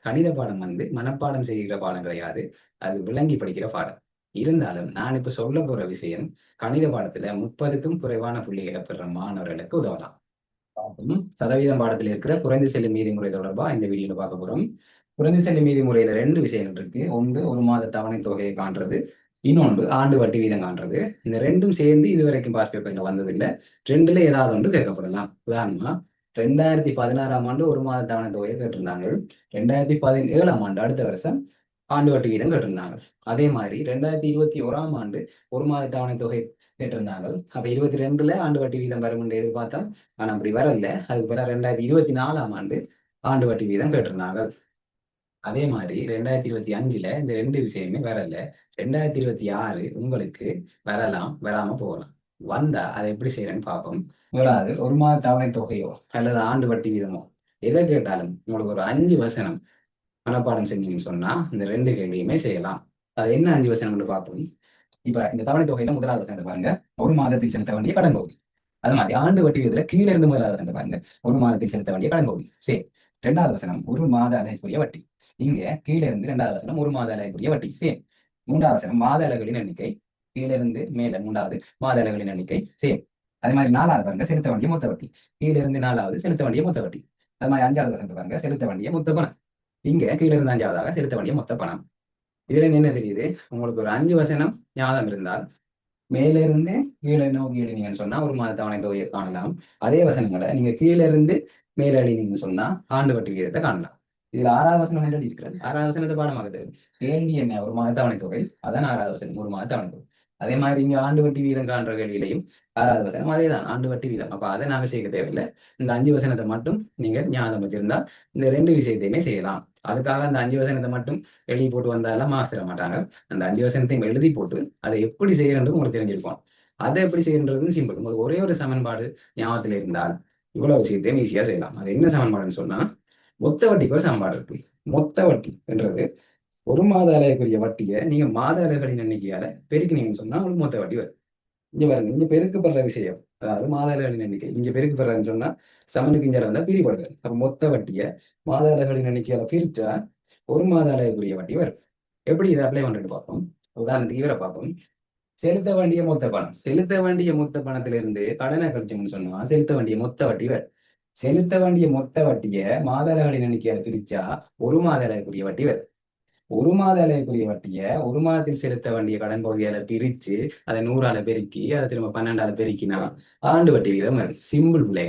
கணித பாடம் மனப்பாடம் செய்கிற பாடம் கிடையாது. அது விளங்கி படிக்கிற பாடம். இருந்தாலும் நான் இப்ப சொல்ல போற விஷயம் கணித பாடத்துல 30க்கும் குறைவான புள்ளிகளை பெற மாணவர்களுக்கு உதவலாம். சதவீதம் பாடத்தில் இருக்கிற குறைந்து செல்லும் மீதி முறை தொடர்பா இந்த வீடியோல பார்க்க போறோம். குறைந்து செல்லும் மீதி முறையில 2 விஷயங்கள் இருக்கு. ஒன்று ஒரு மாத தவணை தொகையை காண்றது, இன்னொன்று ஆண்டு வட்டி வீதம் காண்றது. இந்த ரெண்டும் சேர்ந்து இதுவரைக்கும் பாஸ் பேப்பர்ல வந்ததில்லை. ரெண்டுல ஏதாவது ஒன்று கேட்கப்படலாம். உதாரணமா 2016ஆம் ஆண்டு ஒரு மாத தவணை தொகையை கேட்டிருந்தாங்க. 2017ஆம் ஆண்டு அடுத்த வருஷம் ஆண்டு வட்டி வீதம் கேட்டிருந்தாங்க. அதே மாதிரி 2021ஆம் ஆண்டு ஒரு மாத தவணை தொகை கேட்டிருந்தாங்க. அப்ப 22ல ஆண்டு வட்டி வீதம் வரும் என்று எதிர்பார்த்தா, ஆனா அப்படி வரல. அதுக்கு பிறகு 2024ஆம் ஆண்டு ஆண்டு வட்டி வீதம் கேட்டிருந்தாங்க. அதே மாதிரி 2025ல இந்த ரெண்டு விஷயமே வரல. 2026 உங்களுக்கு வரலாம், வராம போகலாம். வந்தா அதை எப்படி செய்யறேன்னு பார்ப்போம். முதலாவது ஒரு மாத தவணை தொகையோ அல்லது ஆண்டு வட்டி வீதமோ எதை கேட்டாலும் உங்களுக்கு ஒரு 5 வசனம் மனப்பாடம் செஞ்சீங்கன்னு சொன்னா இந்த ரெண்டு கேள்வியுமே செய்யலாம். அது என்ன 5 வசனம்னு பார்ப்போம். இப்ப இந்த தவணை தொகையில முதலாவது வசனத்தை பாருங்க, ஒரு மாதத்தில் செலுத்த வேண்டிய கடன் பகுதி. அது மாதிரி ஆண்டு வட்டி விதத்துல கீழே இருந்து முதலாவது வசனத்தை பாருங்க, ஒரு மாதத்தில் செலுத்த வேண்டிய கடன் பகுதி. சரி, இரண்டாவது வசனம் ஒரு மாத அலைக்குரிய வட்டி. இங்க கீழே இருந்து இரண்டாவது வசனம் ஒரு மாத அலைக்குரிய வட்டி. சரி, மூன்றாவது வசனம் மாத அலகுகளின் எண்ணிக்கை. கீழே இருந்து மேல மூன்றாவது மாத அலகுகளின் எண்ணிக்கை. சரி, அதே மாதிரி நாலாவது பாருங்க செலுத்த வேண்டிய மொத்த வட்டி. கீழே இருந்து நாலாவது செலுத்த வேண்டிய மொத்த வட்டி. அது மாதிரி அஞ்சாவது வசனத்தை பாருங்க செலுத்த வேண்டிய மொத்த பணம். இங்க கீழே இருந்து அஞ்சாவதாக செலுத்த வேண்டிய மொத்த பணம். இதுல என்ன தெரியுது, உங்களுக்கு ஒரு 5 வசனம் ஞாபகம் இருந்தால் மேல இருந்து கீழே நோக்கி எழுதிங்கன்னு சொன்னா ஒரு மாத தவணை தொகையை காணலாம். அதே வசனங்களை நீங்க கீழே இருந்து மேல எழுதினீங்கன்னு சொன்னா ஆண்டு வட்டி விகிதத்தை காணலாம். இதுல 6வது வசனம் என்ன இருக்கிறது, 6வது வசனத்தை பாடமாகுது. கேள்வி என்ன, ஒரு மாத தவணை தொகை, அதான் 6வது வசனம் ஒரு மாத தவணை தொகை. அதே மாதிரி இங்க ஆண்டு வட்டி வீதம் காண்ற கேள்வியிலையும் 6வது வசனம் அதேதான், ஆண்டு வட்டி வீதம். அப்ப அதை நாங்க செய்ய தேவையில்லை. இந்த 5 வசனத்தை மட்டும் நீங்க ஞாபகம் வச்சிருந்தா இந்த ரெண்டு விஷயத்தையுமே செய்யலாம். அதுக்காக அந்த 5 வசனத்தை மட்டும் எழுதி போட்டு வந்தாலும் மார்க்ஸ் தர மாட்டாங்க. அந்த 5 வசனத்தையும் எழுதி போட்டு அதை எப்படி செய்யறது உங்களுக்கு தெரிஞ்சிருக்கும். அதை எப்படி செய்யறது சிம்பிள். உங்களுக்கு ஒரே ஒரு சமன்பாடு ஞாபகத்தில் இருந்தால் இவ்வளவு விஷயத்தையும் ஈஸியா செய்யலாம். அது என்ன சமன்பாடுன்னு சொன்னா, மொத்த வட்டிக்கு ஒரு சமன்பாடு இருக்கு. மொத்த வட்டி என்றது ஒரு மாத அலைக்குரிய வட்டியை நீங்க மாத அலைகளின் எண்ணிக்கையால பெருக்கினீங்கன்னு சொன்னா உங்களுக்கு மொத்த வட்டி வரும். இங்க பாருங்க, இங்க பெருக்கப்படுற விஷயம், அதாவது மாத அலைகளின் எண்ணிக்கை இங்க பெருக்கப்படுறதுன்னு சொன்னா சமனுக்கு இங்க வந்தா பிரிப்படுது. அப்ப மொத்த வட்டியை மாத அலைகளின் எண்ணிக்கையால பிரிச்சா ஒரு மாத அலைக்குரிய வட்டி வரும். எப்படி இதை அப்ளை பண்றது பார்ப்போம். உதாரணத்துக்கு இவரை பார்ப்போம். செலுத்த வேண்டிய மொத்த பணம், செலுத்த வேண்டிய மொத்த பணத்திலிருந்து கடனை கழிச்சோம்னு சொன்னா செலுத்த வேண்டிய மொத்த வட்டி வரும். செலுத்த வேண்டிய மொத்த வட்டியை மாத அலைகளின் எண்ணிக்கையால பிரிச்சா ஒரு மாத அலைக்குரிய வட்டி வரும். ஒரு மாத அலைக்குரிய வட்டியை ஒரு மாதத்தில் செலுத்த வேண்டிய கடன் பகுதியால பிரிச்சு அதை 100ஆல பெருக்கி அதை திரும்ப 12ஆல பெருக்கினா ஆண்டு வட்டி வீதம் வரும். சிம்பிள் பிள்ளை.